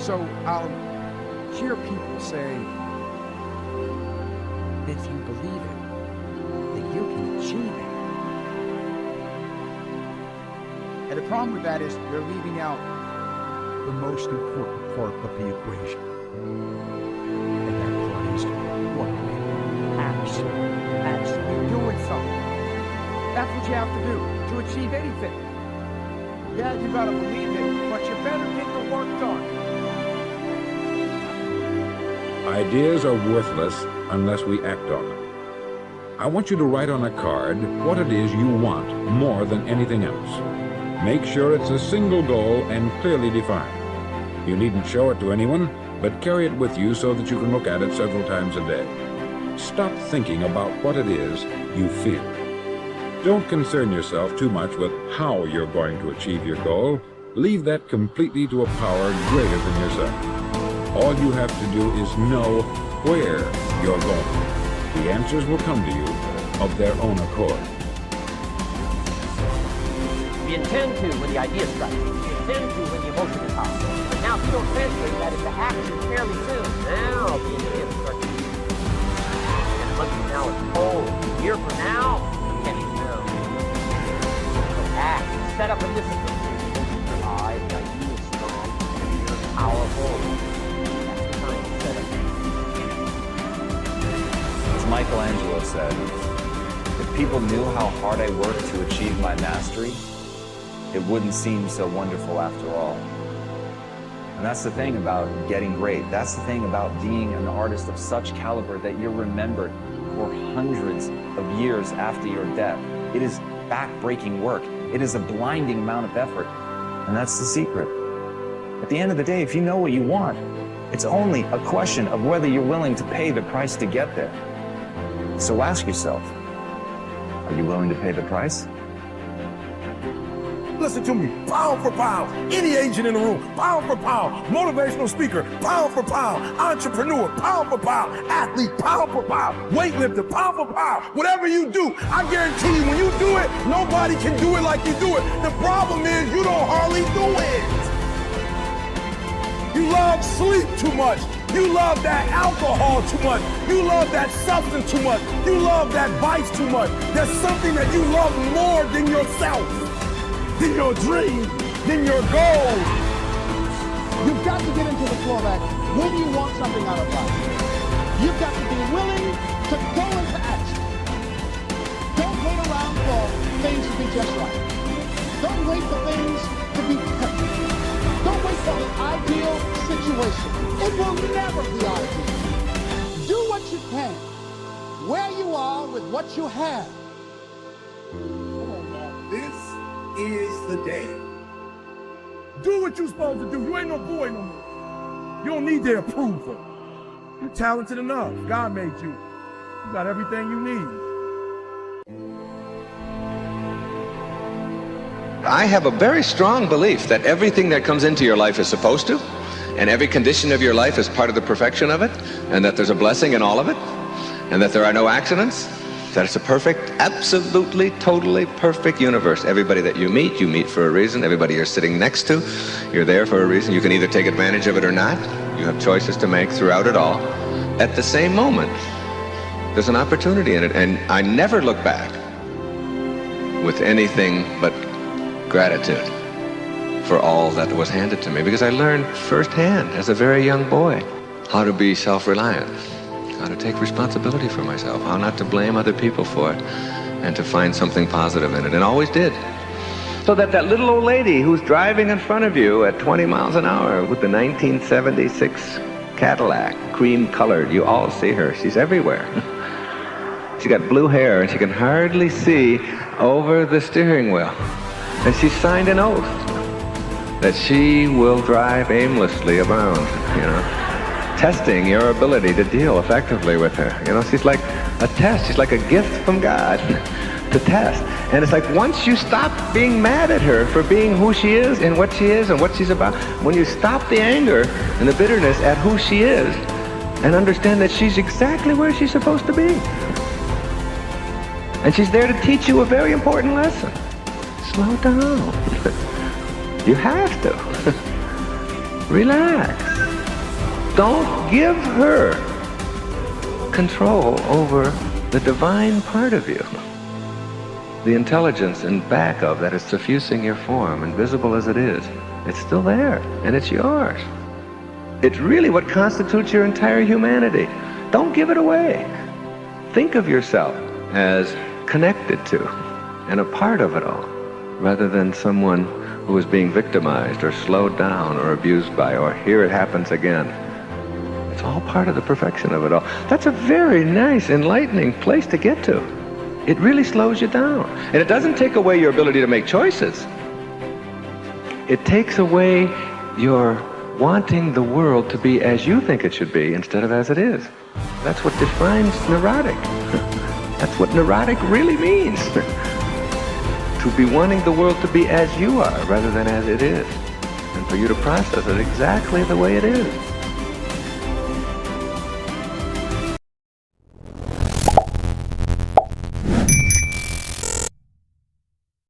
So I'll hear people say, if you believe it, that you can achieve it. And the problem with that is they're leaving out the most important part of the equation. And that part is what? Actually doing something. That's what you have to do to achieve anything. Yeah, you gotta believe it, but you better get the work done. Ideas are worthless unless we act on them. I want you to write on a card what it is you want more than anything else. Make sure it's a single goal and clearly defined. You needn't show it to anyone, but carry it with you so that you can look at it several times a day. Stop thinking about what it is you feel. Don't concern yourself too much with how you're going to achieve your goal. Leave that completely to a power greater than yourself. All you have to do is know where you're going. The answers will come to you of their own accord. We intend to when the idea strikes. We intend to when the emotion is hot. But now if you don't translate that into action fairly soon, now the idea starts to be. And a month from now it's cold. A year from now, you can't even know. So act. Set up a discipline. The idea is strong. You're powerful. That's the kind of setup. As Michelangelo said, if people knew how hard I worked to achieve my mastery, it wouldn't seem so wonderful after all. And that's the thing about getting great. That's the thing about being an artist of such caliber that you're remembered for hundreds of years after your death. It is back-breaking work. It is a blinding amount of effort. And that's the secret. At the end of the day, if you know what you want, it's only a question of whether you're willing to pay the price to get there. So ask yourself, are you willing to pay the price? Listen to me, pound for pound, any agent in the room, pound for pound, motivational speaker, pound for pound, entrepreneur, pound for pound, athlete, pound for pound, weightlifter, pound for pound, whatever you do, I guarantee you, when you do it, nobody can do it like you do it. The problem is you don't hardly do it. You love sleep too much. You love that alcohol too much. You love that substance too much. You love that vice too much. There's something that you love more than yourself, than your dream, than your goal. You've got to get into the flow that when you want something out of life, you've got to be willing to go into action. Don't wait around for things to be just right. Don't wait for things to be perfect. Don't wait for the ideal situation. It will never be ideal. Do what you can, where you are with what you have. This is the day. Do what you're supposed to do. You ain't no boy no more. You don't need their approval. You're talented enough. God made you. You got everything you need. I have a very strong belief that everything that comes into your life is supposed to, and every condition of your life is part of the perfection of it, and that there's a blessing in all of it, and that there are no accidents, that it's a perfect, absolutely, totally perfect universe. Everybody that you meet for a reason. Everybody you're sitting next to, you're there for a reason. You can either take advantage of it or not. You have choices to make throughout it all. At the same moment, there's an opportunity in it, and I never look back with anything but gratitude for all that was handed to me, because I learned firsthand as a very young boy how to be self-reliant, how to take responsibility for myself, how not to blame other people for it, and to find something positive in it, and always did. So that little old lady who's driving in front of you at 20 miles an hour with the 1976 Cadillac, cream-colored, you all see her, she's everywhere. She's got blue hair, and she can hardly see over the steering wheel. And she signed an oath that she will drive aimlessly around, testing your ability to deal effectively with her. She's like a test. She's like a gift from God to test. And it's like once you stop being mad at her for being who she is and what she's about, when you stop the anger and the bitterness at who she is and understand that she's exactly where she's supposed to be. And she's there to teach you a very important lesson. Slow down. You have to. Relax. Don't give her control over the divine part of you. The intelligence in back of that is suffusing your form, invisible as it is. It's still there, and it's yours. It's really what constitutes your entire humanity. Don't give it away. Think of yourself as connected to and a part of it all, rather than someone who is being victimized or slowed down or abused by, or here it happens again. It's all part of the perfection of it all. That's a very nice, enlightening place to get to. It really slows you down. And it doesn't take away your ability to make choices. It takes away your wanting the world to be as you think it should be instead of as it is. That's what defines neurotic. That's what neurotic really means. To be wanting the world to be as you are rather than as it is. And for you to process it exactly the way it is.